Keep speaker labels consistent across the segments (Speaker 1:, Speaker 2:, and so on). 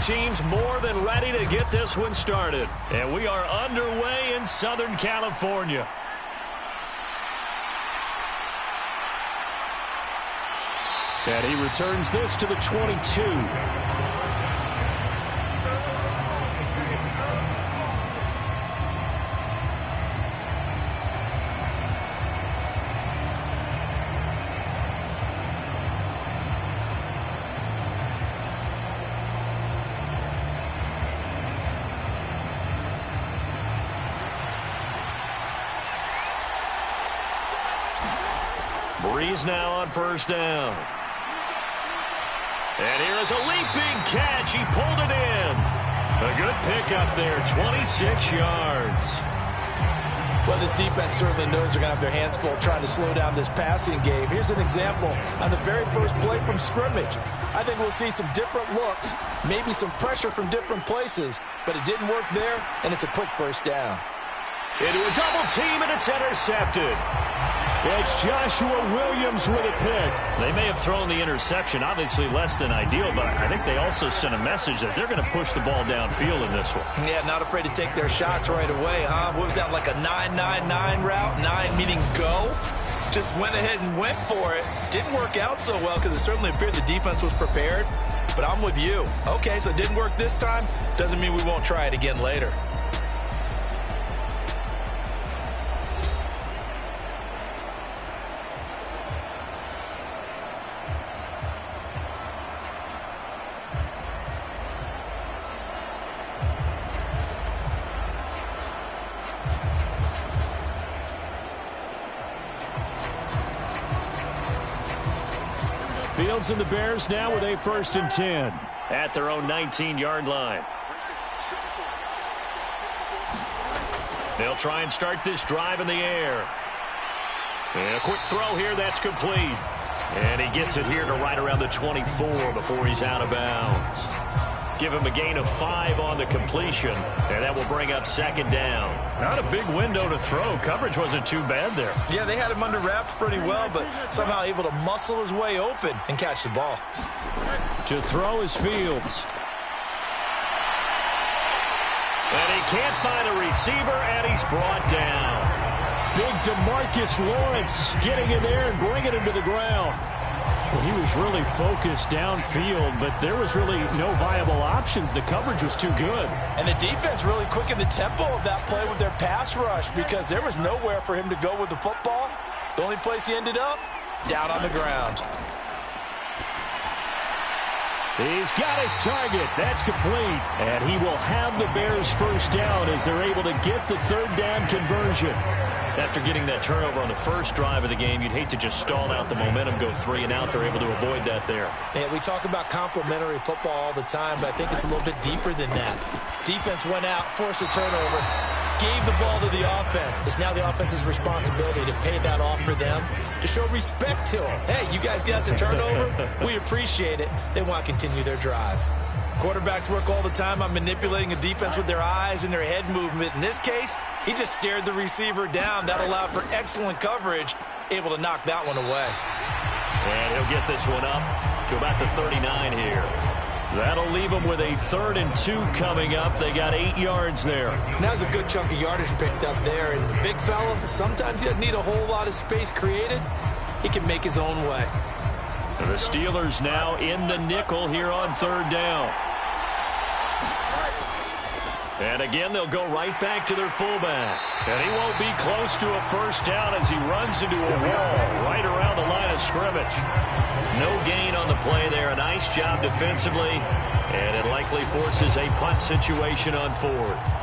Speaker 1: teams more than ready to get this one started. And we are underway in Southern California. And he returns this to the 22. Breeze now on first down. And here is a leaping catch. He pulled it in. A good pickup there, 26 yards.
Speaker 2: Well, this defense certainly knows they're going to have their hands full trying to slow down this passing game. Here's an example on the very first play from scrimmage. I think we'll see some different looks, maybe some pressure from different places, but it didn't work there, and it's a quick first down.
Speaker 1: Into a double team, and it's intercepted. It's Joshua Williams with a pick. They may have thrown the interception, obviously less than ideal, but I think they also sent a message that they're going to push the ball downfield in this one.
Speaker 2: Yeah, not afraid to take their shots right away, huh? What was that, like a 9-9-9 route? 9 meaning go? Just went ahead and went for it. Didn't work out so well because it certainly appeared the defense was prepared, but I'm with you. Okay, so it didn't work this time. Doesn't mean we won't try it again later.
Speaker 1: Fields and the Bears now with a 1st and 10 at their own 19-yard line. They'll try and start this drive in the air. And a quick throw here that's complete. And he gets it here to right around the 24 before he's out of bounds. Give him a gain of 5 on the completion, and that will bring up 2nd down. Not a big window to throw. Coverage wasn't too bad there.
Speaker 2: Yeah, they had him under wraps pretty well, but somehow able to muscle his way open and catch the ball.
Speaker 1: To throw is Fields. And he can't find a receiver, and he's brought down. Big DeMarcus Lawrence getting in there and bringing him to the ground. Well, he was really focused downfield, but there was really no viable options. The coverage was too good.
Speaker 2: And the defense really quickened the tempo of that play with their pass rush because there was nowhere for him to go with the football. The only place he ended up, down on the ground.
Speaker 1: He's got his target. That's complete. And he will have the Bears 1st down as they're able to get the 3rd down conversion. After getting that turnover on the first drive of the game, you'd hate to just stall out the momentum, go 3 and out. They're able to avoid that there.
Speaker 2: Yeah, we talk about complementary football all the time, but I think it's a little bit deeper than that. Defense went out, forced a turnover, gave the ball to the offense. It's now the offense's responsibility to pay that off for them, to show respect to them. Hey, you guys got a turnover? We appreciate it. They want to continue their drive. Quarterbacks work all the time on manipulating a defense with their eyes and their head movement. In this case, he just stared the receiver down. That allowed for excellent coverage, able to knock that one away.
Speaker 1: And he'll get this one up to about the 39 here. That'll leave them with a 3rd and 2 coming up. They got 8 yards there.
Speaker 2: That was a good chunk of yardage picked up there. And the big fella, sometimes he doesn't need a whole lot of space created. He can make his own way.
Speaker 1: And the Steelers now in the nickel here on 3rd down. And again, they'll go right back to their fullback. And he won't be close to a 1st down as he runs into a wall right around the line of scrimmage. No gain on the play there. A nice job defensively. And it likely forces a punt situation on 4th.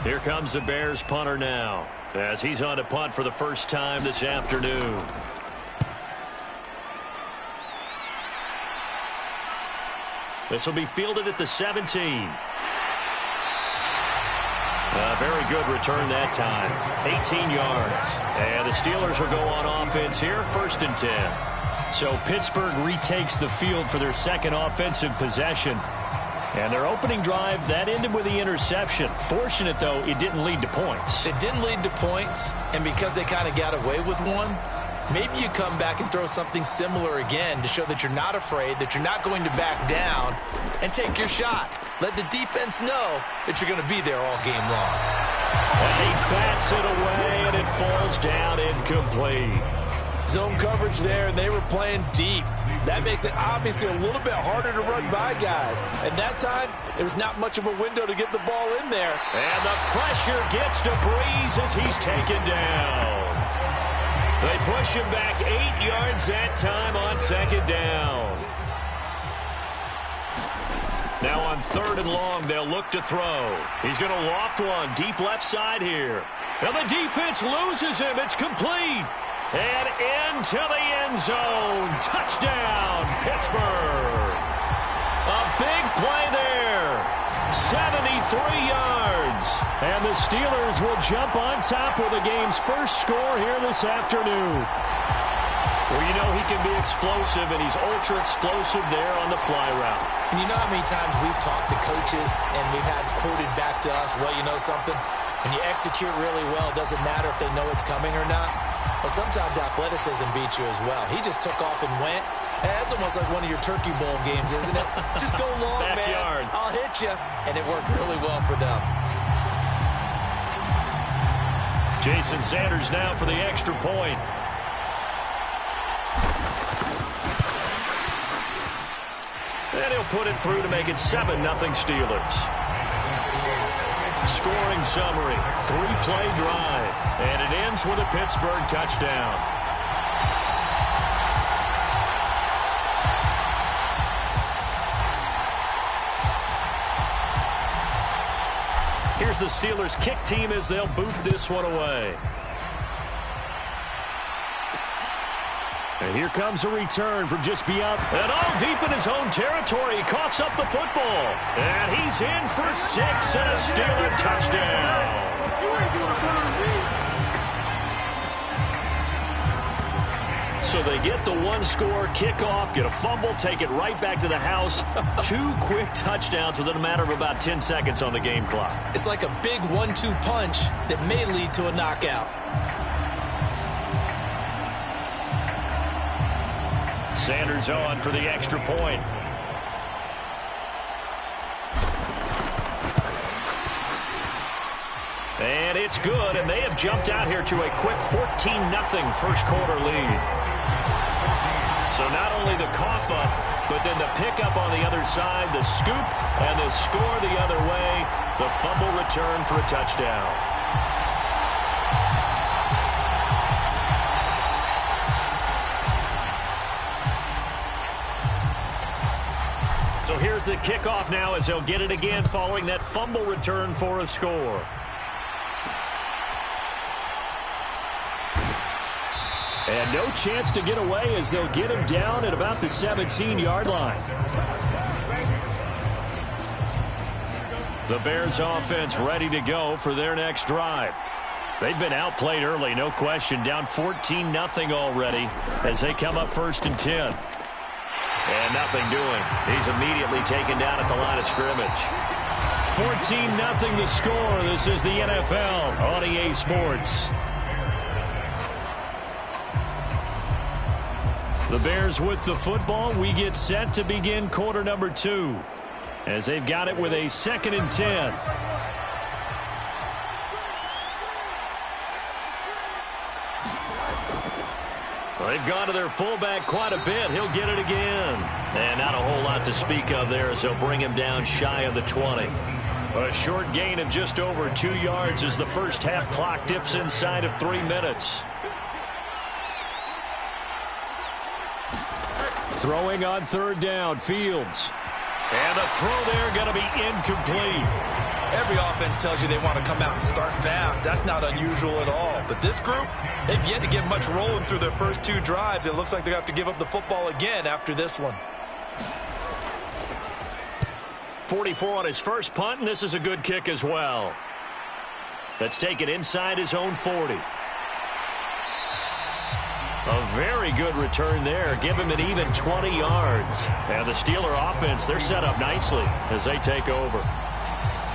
Speaker 1: Here comes the Bears punter now as he's on to punt for the first time this afternoon. This will be fielded at the 17. A very good return that time. 18 yards. And the Steelers will go on offense here, 1st and 10. So Pittsburgh retakes the field for their second offensive possession. And their opening drive, that ended with the interception. Fortunate, though, it didn't lead to points.
Speaker 2: It didn't lead to points, and because they kind of got away with one, maybe you come back and throw something similar again to show that you're not afraid, that you're not going to back down, and take your shot. Let the defense know that you're going to be there all game long.
Speaker 1: And he bats it away, and it falls down incomplete.
Speaker 3: Zone coverage there, and they were playing deep. That makes it obviously a little bit harder to run by guys. And that time, there was not much of a window to get the ball in there.
Speaker 1: And the pressure gets to Breeze as he's taken down. They push him back 8 yards that time on 2nd down. Now on 3rd and long, they'll look to throw. He's going to loft one deep left side here. And the defense loses him. It's complete. And into the end zone. Touchdown, Pittsburgh. A big play there. 73 yards. And the Steelers will jump on top with the game's first score here this afternoon. Well, you know he can be explosive, and he's ultra-explosive there on the fly route.
Speaker 2: And you know how many times we've talked to coaches and we've had quoted back to us, well, you know something? When you execute really well, it doesn't matter if they know it's coming or not. Well, sometimes athleticism beats you as well. He just took off and went. And that's almost like one of your Turkey Bowl games, isn't it? Just go long,
Speaker 1: Backyard.
Speaker 2: man. I'll hit you. And it worked really well for them.
Speaker 1: Jason Sanders now for the extra point. And he'll put it through to make it 7-0 Steelers. Scoring summary, 3-play drive, and it ends with a Pittsburgh touchdown. Here's the Steelers kick team as they'll boot this one away. And here comes a return from just beyond. And all deep in his own territory. He coughs up the football. And he's in for 6 and a Steeler touchdown. So they get the one-score kickoff, get a fumble, take it right back to the house. 2 quick touchdowns within a matter of about 10 seconds on the game clock.
Speaker 2: It's like a big 1-2 punch that may lead to a knockout.
Speaker 1: Sanders on for the extra point. And it's good, and they have jumped out here to a quick 14-0 first quarter lead. So not only the cough up, but then the pickup on the other side, the scoop, and the score the other way, the fumble return for a touchdown. So here's the kickoff now as they'll get it again following that fumble return for a score. And no chance to get away as they'll get him down at about the 17-yard line. The Bears offense ready to go for their next drive. They've been outplayed early, no question, down 14-0 already as they come up 1st and 10. And nothing doing. He's immediately taken down at the line of scrimmage. 14-0 the score. This is the NFL on EA Sports. The Bears with the football. We get set to begin quarter number 2 as they've got it with a 2nd and 10. They've gone to their fullback quite a bit. He'll get it again. And not a whole lot to speak of there as they'll bring him down shy of the 20. A short gain of just over 2 yards as the first half clock dips inside of 3 minutes. Throwing on 3rd down, Fields. And the throw there going to be incomplete.
Speaker 2: Every offense tells you they want to come out and start fast. That's not unusual at all. But this group, they've yet to get much rolling through their first 2 drives. It looks like they have to give up the football again after this one.
Speaker 1: 44 on his first punt, and this is a good kick as well. Let's take it inside his own 40. A very good return there. Give him an even 20 yards. And the Steeler offense, they're set up nicely as they take over.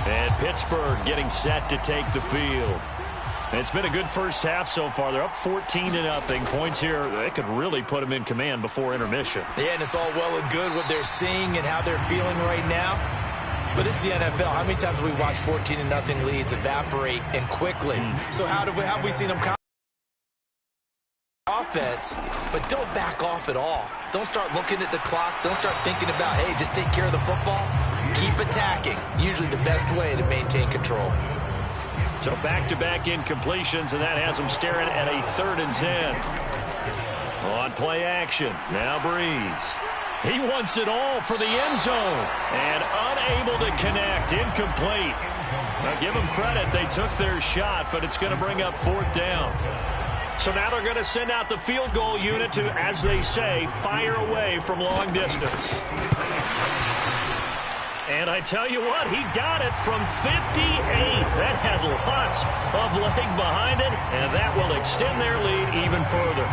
Speaker 1: And Pittsburgh getting set to take the field. And it's been a good first half so far. They're up 14-0. Points here, they could really put them in command before intermission.
Speaker 2: Yeah, and it's all well and good what they're seeing and how they're feeling right now. But it's the NFL. How many times have we watched 14-0 leads evaporate and quickly? So have we seen them offense, but don't back off at all. Don't start looking at the clock. Don't start thinking about, hey, just take care of the football. Keep attacking. Usually the best way to maintain control.
Speaker 1: So back-to-back incompletions, and that has them staring at a 3rd and 10. On play action, now Breeze. He wants it all for the end zone, and unable to connect, incomplete. Now give them credit, they took their shot, but it's going to bring up 4th down. So now they're going to send out the field goal unit to, as they say, fire away from long distance. And I tell you what, he got it from 58. That had lots of leg behind it, and that will extend their lead even further.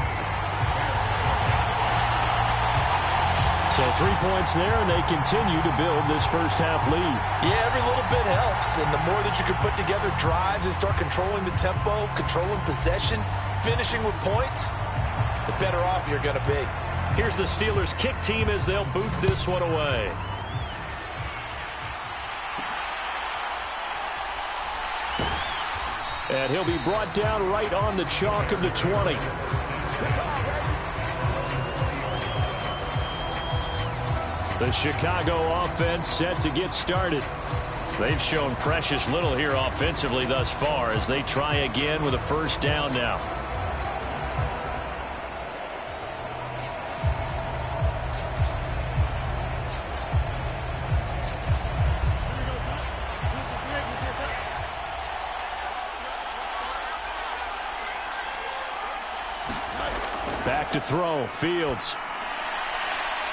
Speaker 1: So 3 points there, and they continue to build this first half lead.
Speaker 2: Yeah, every little bit helps, and the more that you can put together drives and start controlling the tempo, controlling possession, finishing with points, the better off you're going to be.
Speaker 1: Here's the Steelers' kick team as they'll boot this one away. And he'll be brought down right on the chalk of the 20. The Chicago offense set to get started. They've shown precious little here offensively thus far as they try again with a 1st down now. Back to throw, Fields.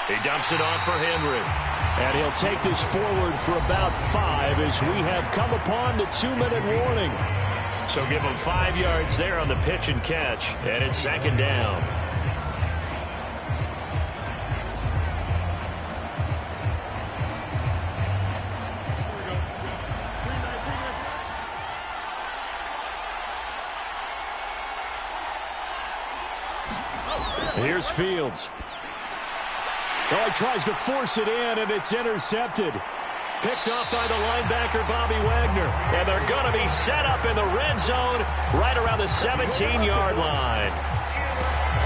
Speaker 1: He dumps it off for Henry. And he'll take this forward for about 5 as we have come upon the 2-minute warning. So give him 5 yards there on the pitch and catch. And it's 2nd down. Here's Fields. Oh, he tries to force it in, and it's intercepted. Picked off by the linebacker, Bobby Wagner. And they're going to be set up in the red zone right around the 17-yard line.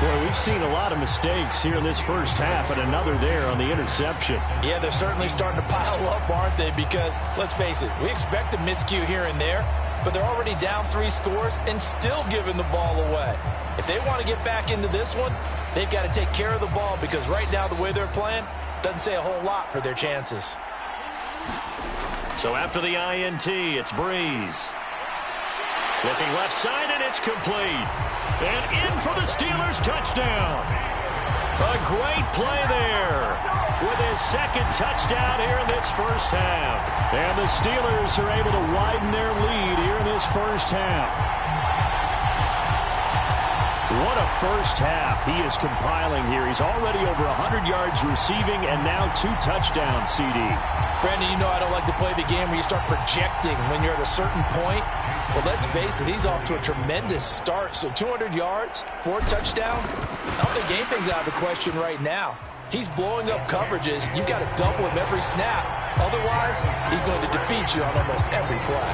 Speaker 1: Boy, we've seen a lot of mistakes here in this first half, and another there on the interception.
Speaker 2: Yeah, they're certainly starting to pile up, aren't they? Because, let's face it, we expect a miscue here and there, but they're already down 3 scores and still giving the ball away. If they want to get back into this one, they've got to take care of the ball because right now the way they're playing doesn't say a whole lot for their chances.
Speaker 1: So after the INT, it's Breeze. Looking left side, and it's complete. And in for the Steelers, touchdown. A great play there with his 2nd touchdown here in this first half. And the Steelers are able to widen their lead here in this first half. What a first half he is compiling here. He's already over 100 yards receiving and now 2 touchdowns, CD.
Speaker 2: Brandon, you know I don't like to play the game where you start projecting when you're at a certain point. Well, let's face it, he's off to a tremendous start. So 200 yards, 4 touchdowns. I don't think anything's out of the question right now. He's blowing up coverages. You've got to double him every snap. Otherwise, he's going to defeat you on almost every play.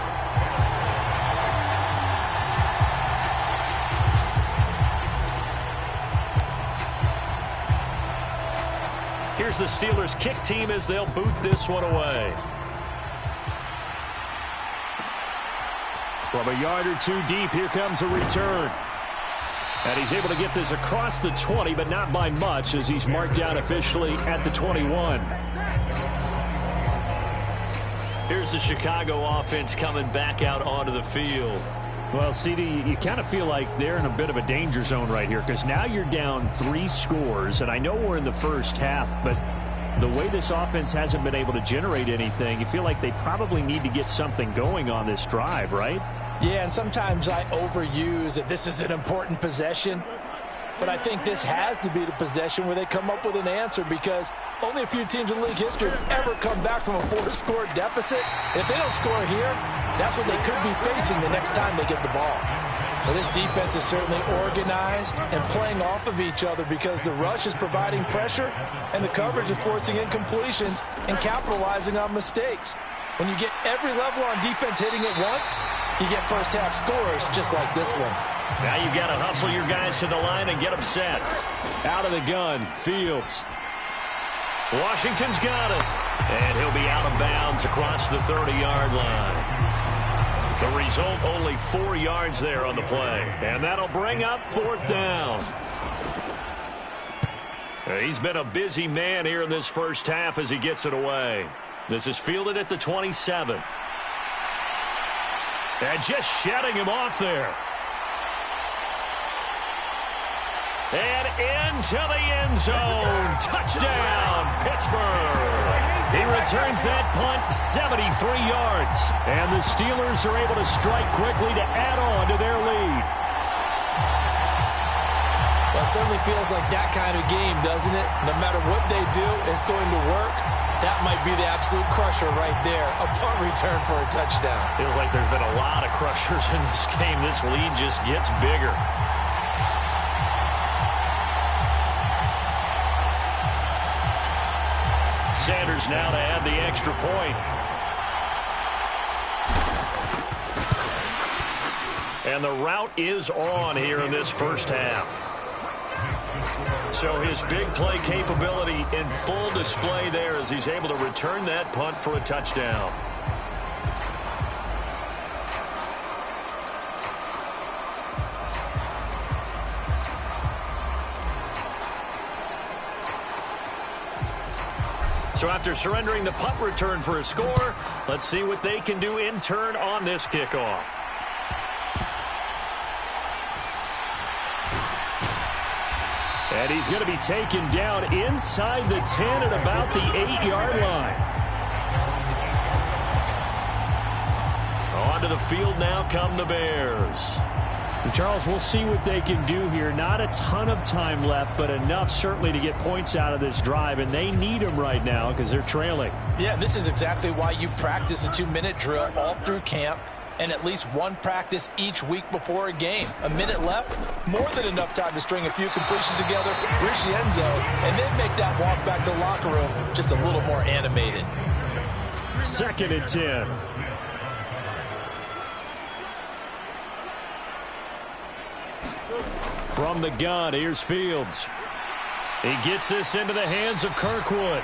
Speaker 1: Here's the Steelers' kick team as they'll boot this one away. From a yard or 2 deep, here comes a return. And he's able to get this across the 20, but not by much as he's marked down officially at the 21. Here's the Chicago offense coming back out onto the field. Well, CD, you kind of feel like they're in a bit of a danger zone right here because now you're down 3 scores, and I know we're in the first half, but the way this offense hasn't been able to generate anything, you feel like they probably need to get something going on this drive, right?
Speaker 2: Yeah, and sometimes I overuse that this is an important possession. But I think this has to be the possession where they come up with an answer, because only a few teams in league history have ever come back from a 4-score deficit. And if they don't score here, that's what they could be facing the next time they get the ball. Well, this defense is certainly organized and playing off of each other, because the rush is providing pressure and the coverage is forcing incompletions and capitalizing on mistakes. When you get every level on defense hitting at once, you get first-half scores just like this one.
Speaker 1: Now you've got to hustle your guys to the line and get them set. Out of the gun, Fields. Washington's got it. And he'll be out of bounds across the 30-yard line. The result, only 4 yards there on the play. And that'll bring up 4th down. He's been a busy man here in this first half as he gets it away. This is fielded at the 27. And just shedding him off there. And into the end zone. Touchdown, Pittsburgh. He returns that punt 73 yards. And the Steelers are able to strike quickly to add on to their lead.
Speaker 2: Well, it certainly feels like that kind of game, doesn't it? No matter what they do, it's going to work. That might be the absolute crusher right there. A punt return for a touchdown.
Speaker 1: Feels like there's been a lot of crushers in this game. This lead just gets bigger. Sanders now to add the extra point. And the route is on here in this first half. So his big play capability in full display there as he's able to return that punt for a touchdown. So after surrendering the punt return for a score, let's see what they can do in turn on this kickoff. And he's going to be taken down inside the 10 at about the 8-yard line. Onto the field now come the Bears. Charles, we'll see what they can do here. Not a ton of time left, but enough certainly to get points out of this drive, and they need them right now because they're trailing.
Speaker 2: Yeah, this is exactly why you practice a 2-minute drill all through camp and at least one practice each week before a game. A minute left, more than enough time to string a few completions together, reach the end zone, and then make that walk back to the locker room just a little more animated.
Speaker 1: 2nd and 10. From the gun, here's Fields. He gets this into the hands of Kirkwood.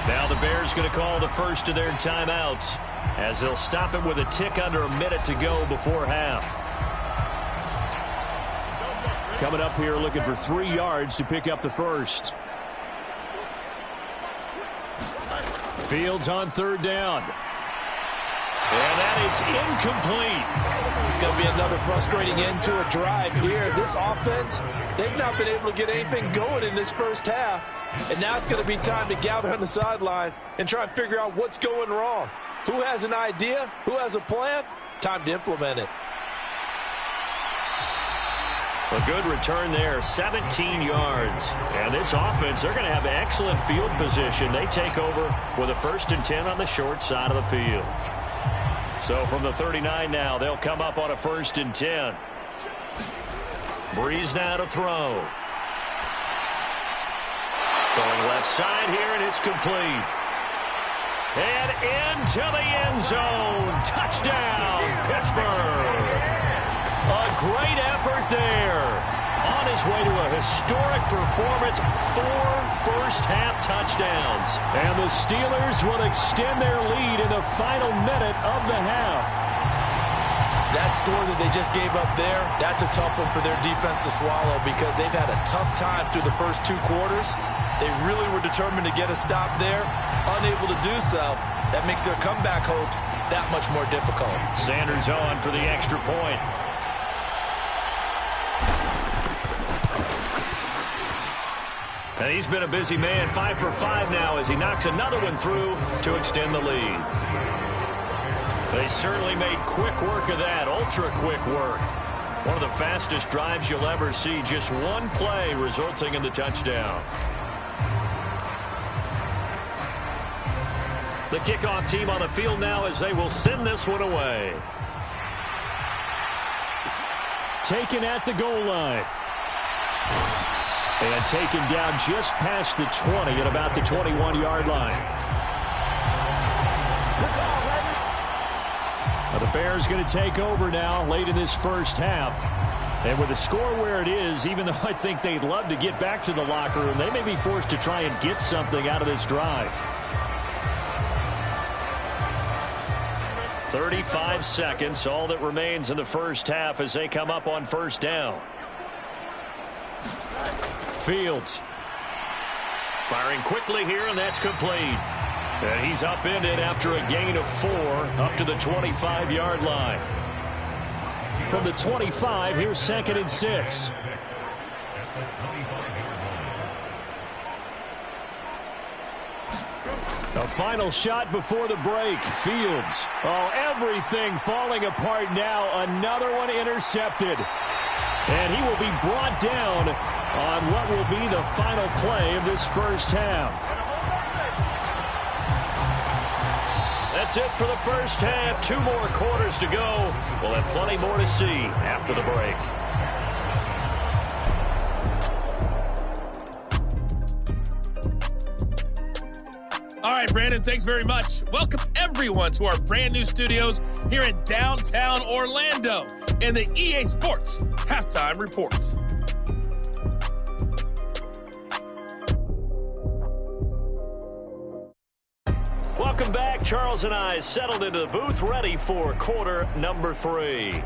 Speaker 1: Now the Bears going to call the first of their timeouts as they'll stop it with a tick under a minute to go before half. Coming up here looking for 3 yards to pick up the first. Fields on 3rd down. And that is incomplete.
Speaker 2: It's going to be another frustrating end to a drive here. This offense, they've not been able to get anything going in this first half. And now it's going to be time to gather on the sidelines and try and figure out what's going wrong. Who has an idea? Who has a plan? Time to implement it.
Speaker 1: A good return there, 17 yards. And this offense, they're going to have excellent field position. They take over with a 1st and 10 on the short side of the field. So from the 39 now, they'll come up on a 1st and 10. Breeze now to throw. Throwing left side here, and it's complete. And into the end zone. Touchdown, Pittsburgh. A great effort there. On his way to a historic performance, 4 first-half touchdowns. And the Steelers will extend their lead in the final minute of the half.
Speaker 2: That score that they just gave up there, that's a tough one for their defense to swallow because they've had a tough time through the first 2 quarters. They really were determined to get a stop there, unable to do so. That makes their comeback hopes that much more difficult.
Speaker 1: Sanders on for the extra point. And he's been a busy man, 5 for 5 now as he knocks another one through to extend the lead. They certainly made quick work of that, ultra-quick work. One of the fastest drives you'll ever see, just one play resulting in the touchdown. The kickoff team on the field now as they will send this one away. Taken at the goal line. And taken down just past the 20 at about the 21-yard line. Now the Bears going to take over now late in this first half. And with the score where it is, even though I think they'd love to get back to the locker room, they may be forced to try and get something out of this drive. 35 seconds, all that remains in the first half as they come up on first down. Fields firing quickly here, and that's complete. And he's upended after a gain of 4 up to the 25-yard line. From the 25, here's 2nd and 6. A final shot before the break. Fields. Oh, everything falling apart now. Another one intercepted. And he will be brought down on what will be the final play of this first half. That's it for the first half. 2 more quarters to go. We'll have plenty more to see after the break.
Speaker 4: All right, Brandon, thanks very much. Welcome, everyone, to our brand new studios here in downtown Orlando in the EA Sports Halftime Report.
Speaker 1: Welcome back. Charles and I settled into the booth, ready for quarter number 3.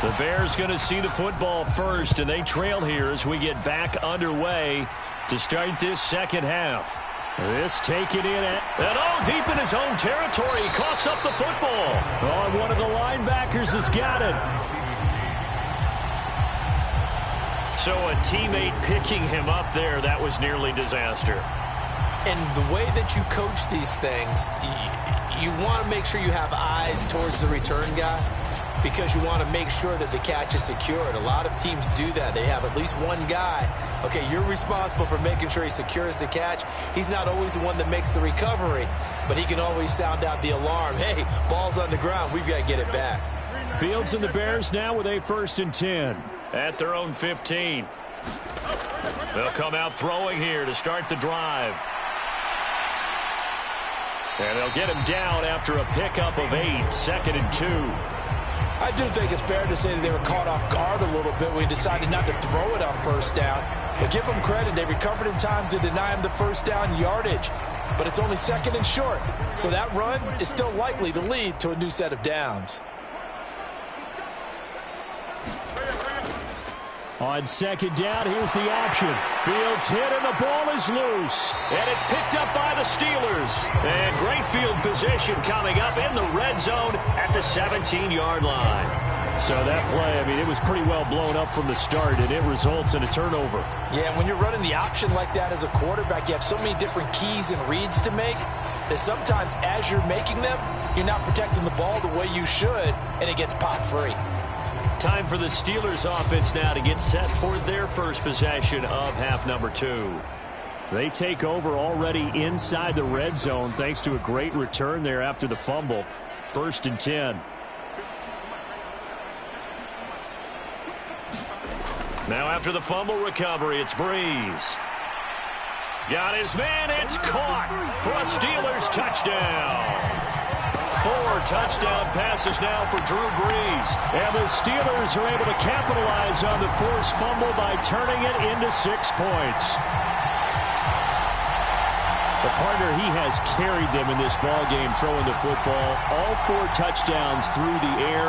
Speaker 1: The Bears going to see the football first, and they trail here as we get back underway to start this second half. This taken in at, and deep in his own territory. He coughs up the football. Oh, one of the linebackers has got it. So a teammate picking him up there, that was nearly disaster.
Speaker 2: And the way that you coach these things, you want to make sure you have eyes towards the return guy, because you want to make sure that the catch is secured. A lot of teams do that. They have at least one guy. Okay, you're responsible for making sure he secures the catch. He's not always the one that makes the recovery, but he can always sound out the alarm. Hey, ball's on the ground. We've got to get it back.
Speaker 1: Fields and the Bears now with a 1st and 10 at their own 15. They'll come out throwing here to start the drive. And they'll get him down after a pickup of 8, 2nd and 2.
Speaker 3: I do think it's fair to say that they were caught off guard a little bit when we decided not to throw it on first down. But give them credit. They recovered in time to deny him the first down yardage. But it's only 2nd and short. So that run is still likely to lead to a new set of downs.
Speaker 1: On 2nd down, here's the option. Fields hit and the ball is loose. And it's picked up by the Steelers. And great field position coming up in the red zone at the 17-yard line. So that play, I mean, it was pretty well blown up from the start, and it results in a turnover.
Speaker 2: Yeah, when you're running the option like that as a quarterback, you have so many different keys and reads to make that sometimes as you're making them, you're not protecting the ball the way you should, and it gets pop free.
Speaker 1: Time for the Steelers offense now to get set for their first possession of half number 2. They take over already inside the red zone thanks to a great return there after the fumble. 1st and 10. Now after the fumble recovery, it's Breeze. Got his man, it's caught for a Steelers touchdown. 4 touchdown passes now for Drew Brees. And the Steelers are able to capitalize on the forced fumble by turning it into 6 points. The partner, he has carried them in this ball game throwing the football. All 4 touchdowns through the air,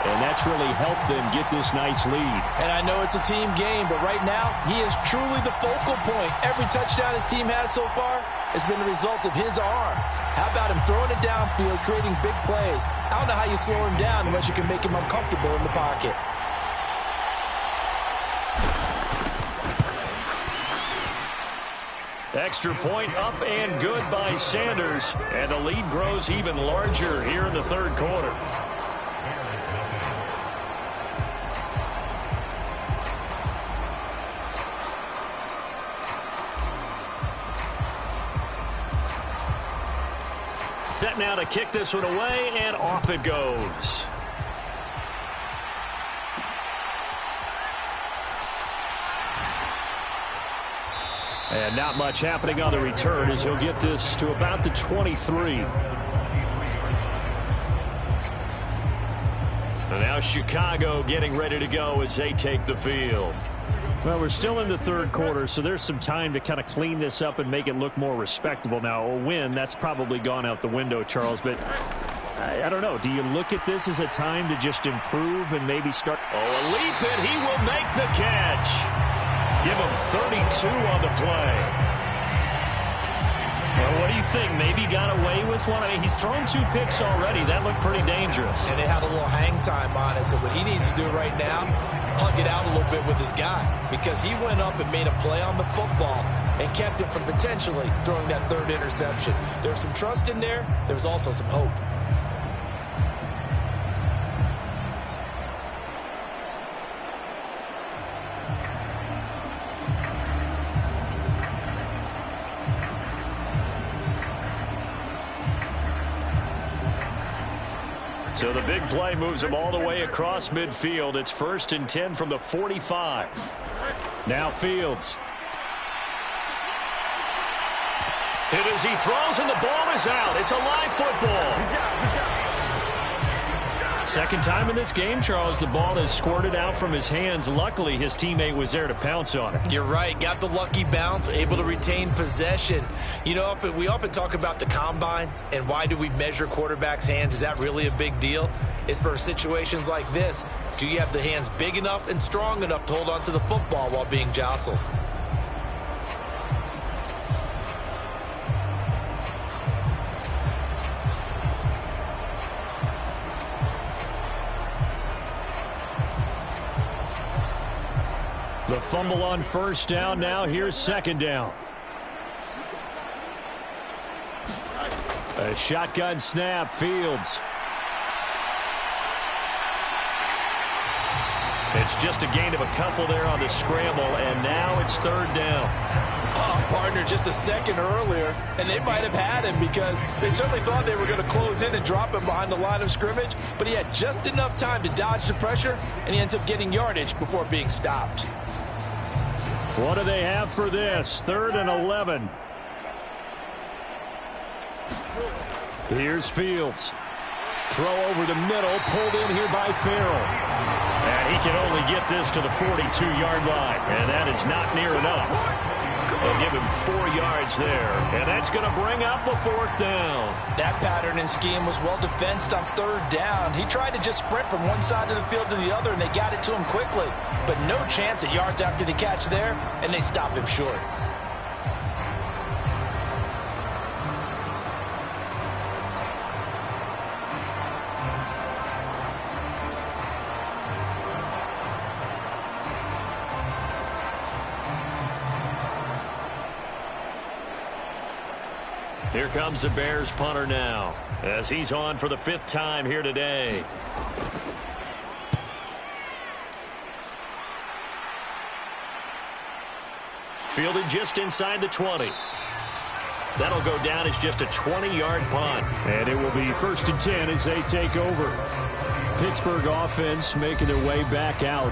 Speaker 1: and that's really helped them get this nice lead.
Speaker 2: And I know it's a team game, but right now, he is truly the focal point. Every touchdown his team has so far has been the result of his arm. How about him throwing it downfield, creating big plays? I don't know how you slow him down unless you can make him uncomfortable in the pocket.
Speaker 1: Extra point up and good by Sanders, and the lead grows even larger here in the 3rd quarter. Set now to kick this one away, and off it goes. And not much happening on the return as he'll get this to about the 23. And now Chicago getting ready to go as they take the field. Well, we're still in the 3rd quarter, so there's some time to kind of clean this up and make it look more respectable. Now, a win, that's probably gone out the window, Charles, but I don't know. Do you look at this as a time to just improve and maybe start? Oh, a leap, and he will make the catch. Give him 32 on the play. Well, what do you think? Maybe got away with one? I mean, he's thrown 2 picks already. That looked pretty dangerous.
Speaker 2: And they had a little hang time on it, so what he needs to do right now, hug it out a little bit with his guy, because he went up and made a play on the football and kept it from potentially throwing that 3rd interception. There was some trust in there. There was also some hope.
Speaker 1: So the big play moves him all the way across midfield. It's 1st and 10 from the 45. Now Fields. Hit as he throws, and the ball is out. It's a live football. Second time in this game, Charles, the ball has squirted out from his hands. Luckily, his teammate was there to pounce on it.
Speaker 2: You're right. Got the lucky bounce, able to retain possession. You know, we often talk about the combine and why do we measure quarterbacks' hands. Is that really a big deal? It's for situations like this. Do you have the hands big enough and strong enough to hold on to the football while being jostled?
Speaker 1: The fumble on 1st down. Now here's 2nd down. A shotgun snap. Fields. It's just a gain of a couple there on the scramble, and now it's 3rd down.
Speaker 2: Oh, partner, just a second earlier, and they might have had him because they certainly thought they were going to close in and drop him behind the line of scrimmage, but he had just enough time to dodge the pressure, and he ends up getting yardage before being stopped.
Speaker 1: What do they have for this? 3rd and 11. Here's Fields. Throw over the middle, pulled in here by Farrell. And he can only get this to the 42-yard line, and that is not near enough. They'll give him 4 yards there, and that's going to bring up a 4th down.
Speaker 2: That pattern and scheme was well defensed on 3rd down. He tried to just sprint from one side of the field to the other, and they got it to him quickly. But no chance at yards after the catch there, and they stopped him short.
Speaker 1: Here comes the Bears punter now, as he's on for the 5th time here today. Fielded just inside the 20. That'll go down as just a 20-yard punt.
Speaker 5: And it will be 1st and 10 as they take over. Pittsburgh offense making their way back out.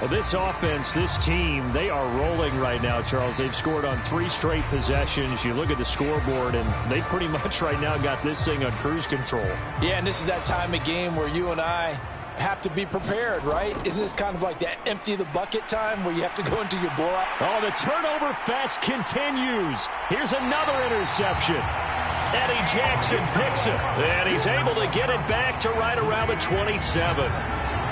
Speaker 5: Well, this offense, this team, they are rolling right now, Charles. They've scored on 3 straight possessions. You look at the scoreboard, and they pretty much right now got this thing on cruise control.
Speaker 3: Yeah, and this is that time of game where you and I have to be prepared, right? Isn't this kind of like that empty the bucket time where you have to go into your blowout?
Speaker 5: Oh, the turnover fest continues. Here's another interception.
Speaker 1: Eddie Jackson picks it, and he's able to get it back to right around the 27.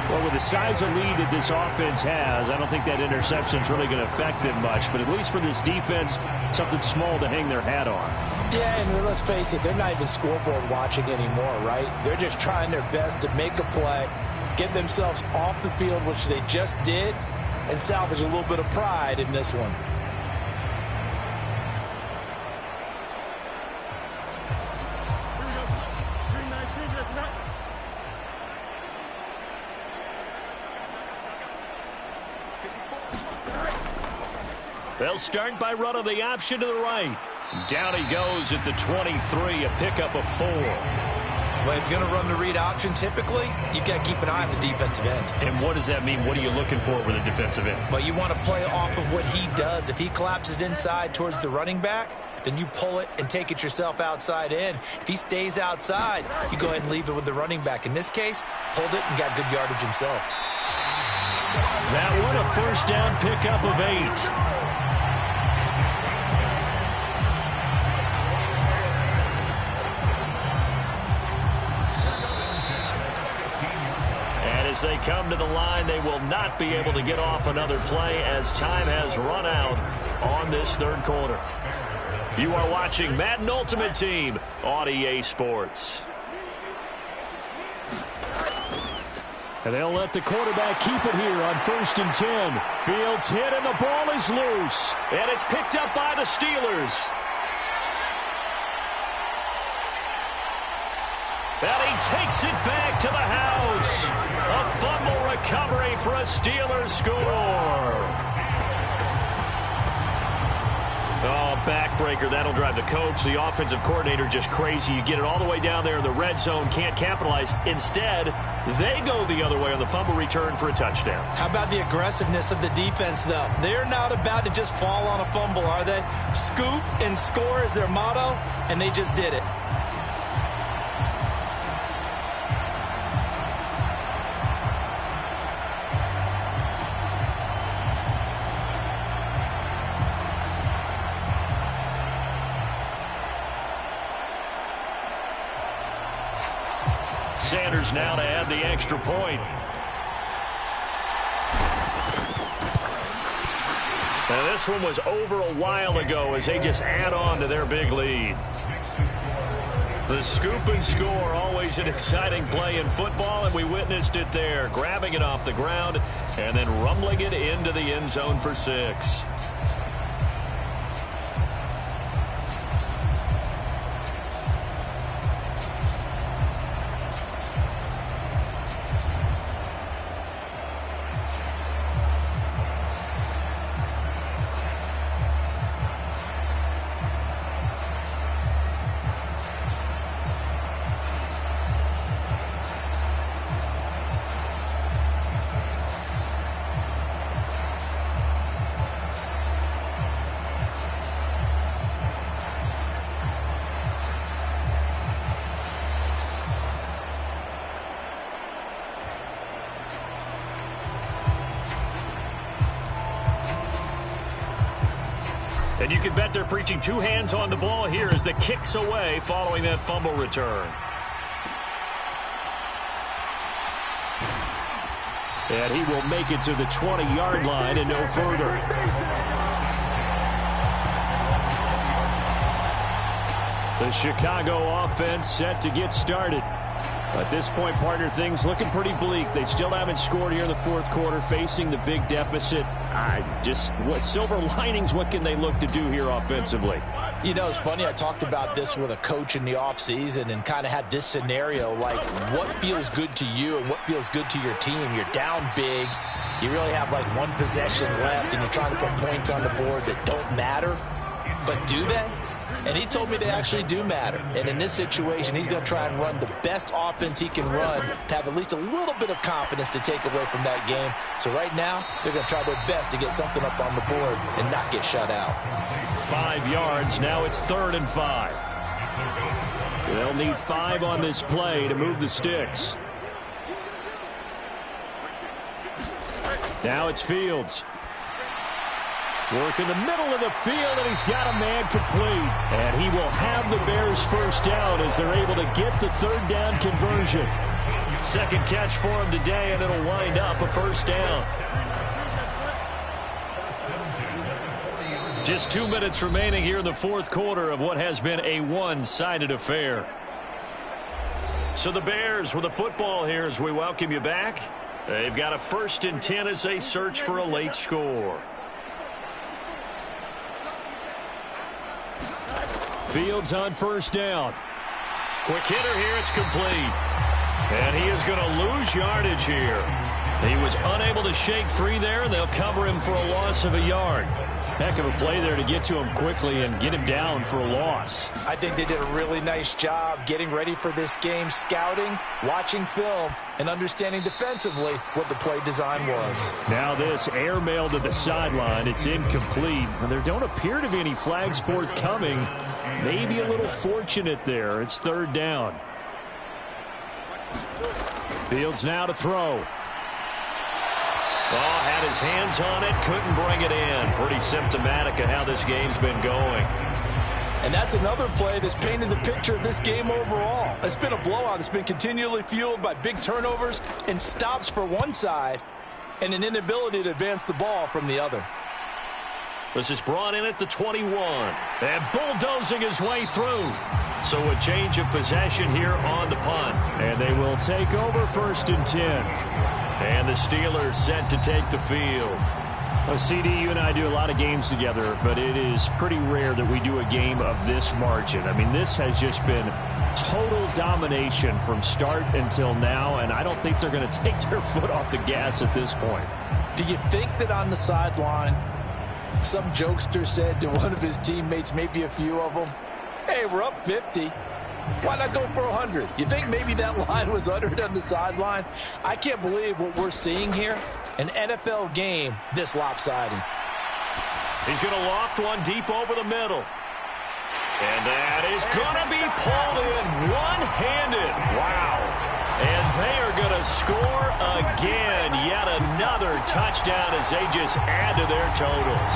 Speaker 5: Well, with the size of lead that this offense has, I don't think that interception is really going to affect them much. But at least for this defense, something small to hang their hat on.
Speaker 3: Yeah, and let's face it, they're not even scoreboard watching anymore, right? They're just trying their best to make a play, get themselves off the field, which they just did, and salvage a little bit of pride in this one.
Speaker 1: They'll start by running the option to the right. Down he goes at the 23, a pickup of 4.
Speaker 2: Well, if you're going to run the read option, typically, you've got to keep an eye on the defensive end.
Speaker 5: And what does that mean? What are you looking for with a defensive end?
Speaker 2: Well, you want to play off of what he does. If he collapses inside towards the running back, then you pull it and take it yourself outside in. If he stays outside, you go ahead and leave it with the running back. In this case, pulled it and got good yardage himself.
Speaker 1: That one a 1st down pickup of 8. As they come to the line, they will not be able to get off another play as time has run out on this 3rd quarter. You are watching Madden Ultimate Team on EA Sports.
Speaker 5: And they'll let the quarterback keep it here on 1st and 10. Fields hit and the ball is loose.
Speaker 1: And it's picked up by the Steelers. And he takes it back to the house. A fumble recovery for a Steelers score. Oh, backbreaker. That'll drive the coach, the offensive coordinator, just crazy. You get it all the way down there in the red zone, can't capitalize. Instead, they go the other way on the fumble return for a touchdown.
Speaker 2: How about the aggressiveness of the defense, though? They're not about to just fall on a fumble, are they? Scoop and score is their motto, and they just did it.
Speaker 1: Sanders now to add the extra point. Now this one was over a while ago as they just add on to their big lead. The scoop and score, always an exciting play in football, and we witnessed it there, grabbing it off the ground and then rumbling it into the end zone for 6. And you can bet they're preaching 2 hands on the ball here as the kick's away following that fumble return.
Speaker 5: And he will make it to the 20-yard line and no further. The Chicago offense set to get started. At this point, partner, things looking pretty bleak. They still haven't scored here in the 4th quarter, facing the big deficit. What silver linings, what can they look to do here offensively?
Speaker 2: You know, it's funny, I talked about this with a coach in the offseason and kind of had this scenario, like what feels good to you and what feels good to your team. You're down big. You really have like one possession left, and you're trying to put points on the board that don't matter. But do they? And he told me they actually do matter. And in this situation, he's going to try and run the best offense he can run to have at least a little bit of confidence to take away from that game. So right now, they're going to try their best to get something up on the board and not get shut out.
Speaker 5: 5 yards. Now it's 3rd and 5. They'll need 5 on this play to move the sticks. Now it's Fields. Work in the middle of the field, and he's got a man complete. And he will have the Bears first down as they're able to get the 3rd down conversion. Second catch for him today, and it'll wind up a first down. Just 2 minutes remaining here in the 4th quarter of what has been a one-sided affair. So the Bears with the football here as we welcome you back. They've got a 1st and 10 as they search for a late score. Fields on first down. Quick hitter here. It's complete. And he is going to lose yardage here. He was unable to shake free there, and they'll cover him for a loss of a yard. Heck of a play there to get to him quickly and get him down for a loss.
Speaker 2: I think they did a really nice job getting ready for this game, scouting, watching film, and understanding defensively what the play design was.
Speaker 5: Now this airmail to the sideline. It's incomplete. And there don't appear to be any flags forthcoming. Maybe a little fortunate there. It's 3rd down. Fields now to throw. Oh, had his hands on it, couldn't bring it in. Pretty symptomatic of how this game's been going.
Speaker 3: And that's another play that's painted the picture of this game overall. It's been a blowout. It's been continually fueled by big turnovers and stops for one side and an inability to advance the ball from the other.
Speaker 5: This is brought in at the 21. And bulldozing his way through. So a change of possession here on the punt. And they will take over 1st and 10. And the Steelers set to take the field. Well, CD, you and I do a lot of games together, but it is pretty rare that we do a game of this margin. I mean, this has just been total domination from start until now, and I don't think they're going to take their foot off the gas at this point.
Speaker 2: Do you think that on the sideline, some jokester said to one of his teammates, maybe a few of them, hey, we're up 50. Why not go for 100? You think maybe that line was uttered on the sideline? I can't believe what we're seeing here. An NFL game this lopsided.
Speaker 5: He's going to loft one deep over the middle. And that is going to be pulled in one-handed. Wow. And they are going to score again. Yet another touchdown as they just add to their totals.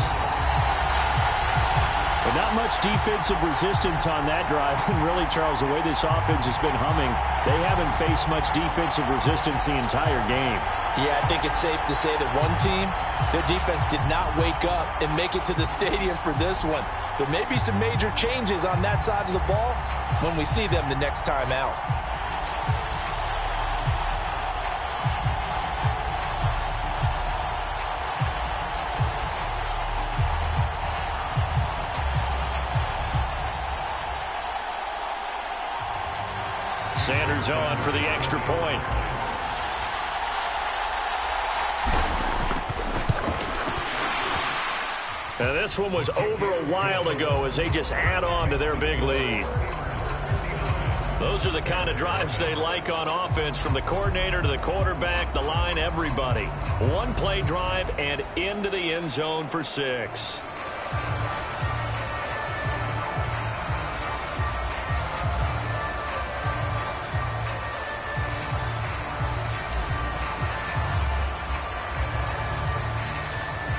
Speaker 5: But not much defensive resistance on that drive. And really, Charles, the way this offense has been humming, they haven't faced much defensive resistance the entire game.
Speaker 2: Yeah, I think it's safe to say that one team, their defense did not wake up and make it to the stadium for this one. There may be some major changes on that side of the ball when we see them the next time out.
Speaker 5: Sanders on for the extra point. Now this one was over a while ago as they just add on to their big lead. Those are the kind of drives they like on offense, from the coordinator to the quarterback, the line, everybody. One play drive and into the end zone for 6.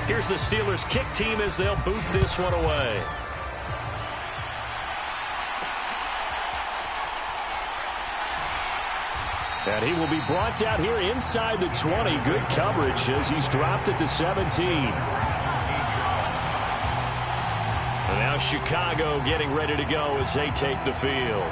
Speaker 5: Here's the Steelers kick team as they'll boot this one away. And he will be brought down here inside the 20. Good coverage as he's dropped at the 17. And now Chicago getting ready to go as they take the field.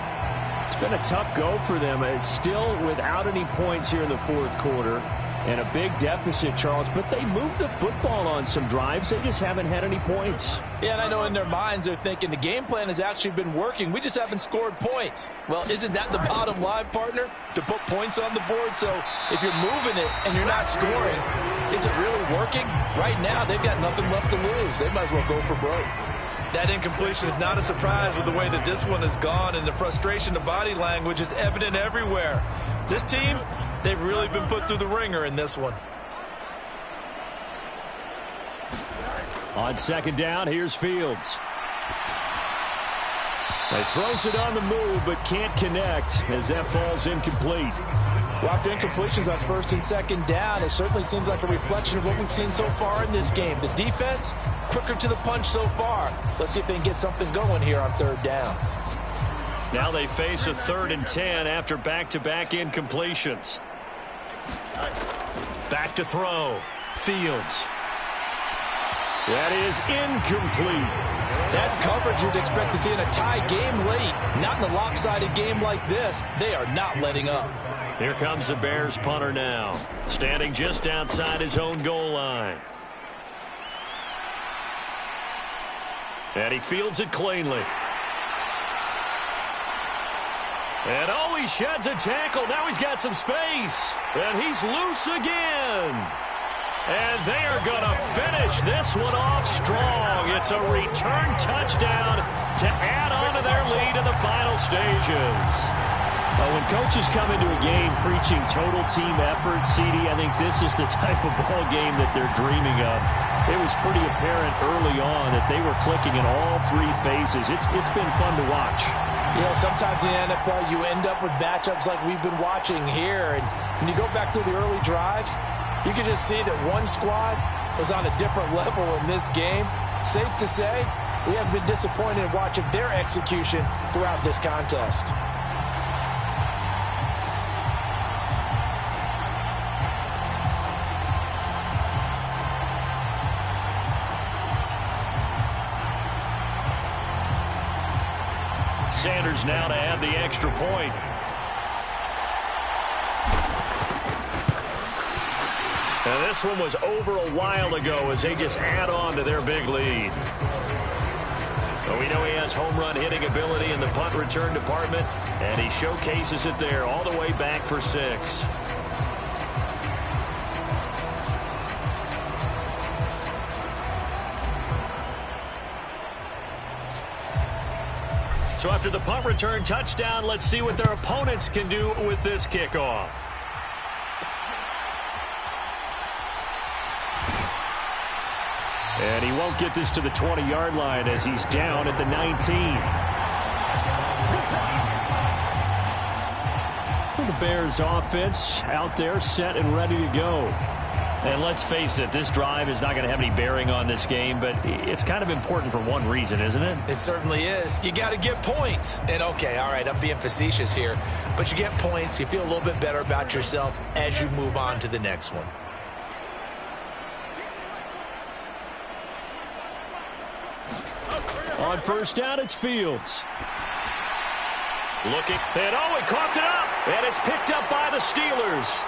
Speaker 5: It's been a tough go for them. It's still without any points here in the 4th quarter. And a big deficit, Charles, but they moved the football on some drives. They just haven't had any points.
Speaker 2: Yeah, and I know in their minds they're thinking the game plan has actually been working. We just haven't scored points. Well, isn't that the bottom line, partner? To put points on the board? So if you're moving it and you're not scoring, is it really working? Right now, they've got nothing left to lose. They might as well go for broke. That incompletion is not a surprise with the way that this one has gone, and the frustration, the body language is evident everywhere. This team, they've really been put through the ringer in this one.
Speaker 5: On second down, here's Fields. He throws it on the move, but can't connect as that falls incomplete.
Speaker 2: Well, after incompletions on first and second down, it certainly seems like a reflection of what we've seen so far in this game. The defense, quicker to the punch so far. Let's see if they can get something going here on third down.
Speaker 5: Now they face a 3rd and 10 after back-to-back incompletions.
Speaker 1: Back to throw. Fields.
Speaker 5: That is incomplete.
Speaker 2: That's coverage you'd expect to see in a tie game late. Not in a lopsided game like this. They are not letting up.
Speaker 1: Here comes the Bears punter now, standing just outside his own goal line. And he fields it cleanly. And oh, he sheds a tackle. Now he's got some space. And he's loose again. And they are going to finish this one off strong. It's a return touchdown to add on to their lead in the final stages.
Speaker 5: When coaches come into a game preaching total team effort, CD, I think this is the type of ball game that they're dreaming of. It was pretty apparent early on that they were clicking in all 3 phases. It's been fun to watch.
Speaker 2: Yeah, sometimes in the NFL you end up with matchups like we've been watching here. And when you go back through the early drives, you can just see that one squad was on a different level in this game. Safe to say, we have been disappointed in watching their execution throughout this contest.
Speaker 1: Sanders now to add the extra point. And this one was over a while ago as they just add on to their big lead. But we know he has home run hitting ability in the punt return department, and he showcases it there all the way back for 6. So after the punt return touchdown, let's see what their opponents can do with this kickoff.
Speaker 5: And he won't get this to the 20-yard line as he's down at the 19. The Bears offense out there set and ready to go.
Speaker 1: And let's face it, this drive is not going to have any bearing on this game, but it's kind of important for one reason, isn't it?
Speaker 2: It certainly is. You got to get points. And okay, all right, I'm being facetious here, but you get points, you feel a little bit better about yourself as you move on to the next one.
Speaker 5: On first down, it's Fields.
Speaker 1: Looking, and oh, he coughed it up, and it's picked up by the Steelers.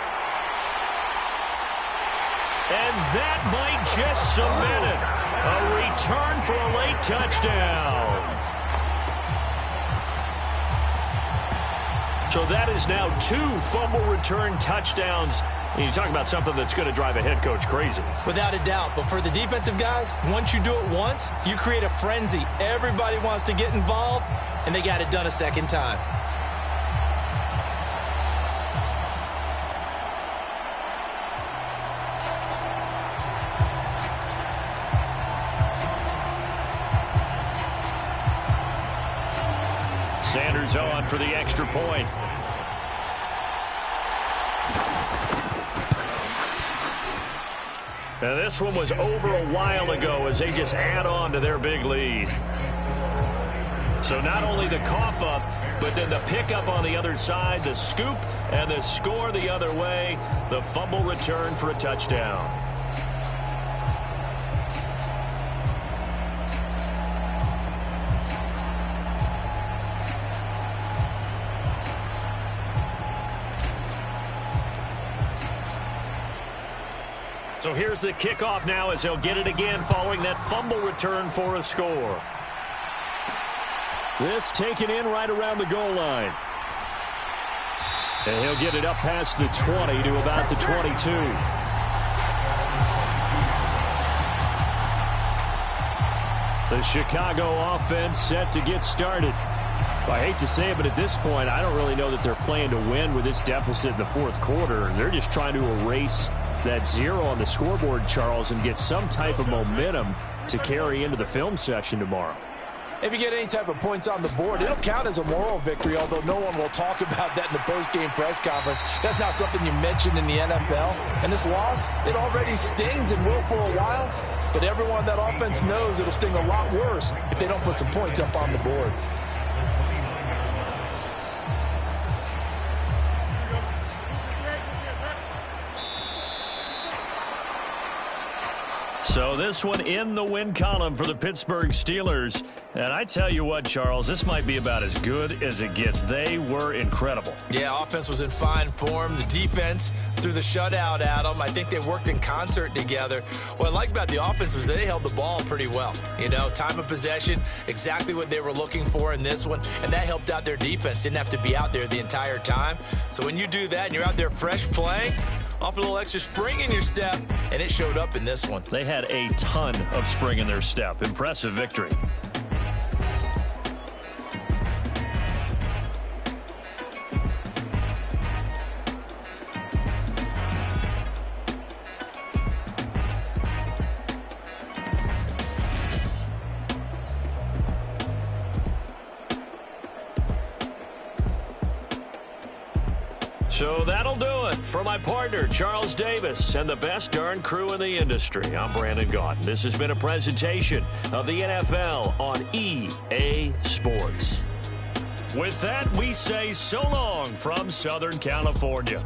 Speaker 1: And that might just cement it. A return for a late touchdown. So that is now 2 fumble return touchdowns. And you talk about something that's going to drive a head coach crazy.
Speaker 2: Without a doubt. But for the defensive guys, once you do it once, you create a frenzy. Everybody wants to get involved, and they got it done a second time.
Speaker 1: Sanders on for the extra point. And this one was over a while ago as they just add on to their big lead. So not only the cough up, but then the pickup on the other side, the scoop, and the score the other way, the fumble return for a touchdown. So here's the kickoff now as he'll get it again following that fumble return for a score.
Speaker 5: This taken in right around the goal line. And he'll get it up past the 20 to about the 22. The Chicago offense set to get started. I hate to say it, but at this point, I don't really know that they're playing to win with this deficit in the fourth quarter. They're just trying to erase that 0 on the scoreboard, Charles, and get some type of momentum to carry into the film session tomorrow.
Speaker 3: If you get any type of points on the board, it'll count as a moral victory, although no one will talk about that in the post-game press conference. That's not something you mention in the NFL. And this loss, it already stings and will for a while, but everyone on that offense knows it'll sting a lot worse if they don't put some points up on the board.
Speaker 1: So this one in the win column for the Pittsburgh Steelers. And I tell you what, Charles, this might be about as good as it gets. They were incredible.
Speaker 2: Yeah, offense was in fine form. The defense threw the shutout at them. I think they worked in concert together. What I like about the offense was they held the ball pretty well. You know, time of possession, exactly what they were looking for in this one. And that helped out their defense. Didn't have to be out there the entire time. So when you do that and you're out there fresh playing, off a little extra spring in your step, and it showed up in this one.
Speaker 1: They had a ton of spring in their step. Impressive victory. So that'll do it for my partner, Charles Davis, and the best darn crew in the industry. I'm Brandon Gaudin. This has been a presentation of the NFL on EA Sports. With that, we say so long from Southern California.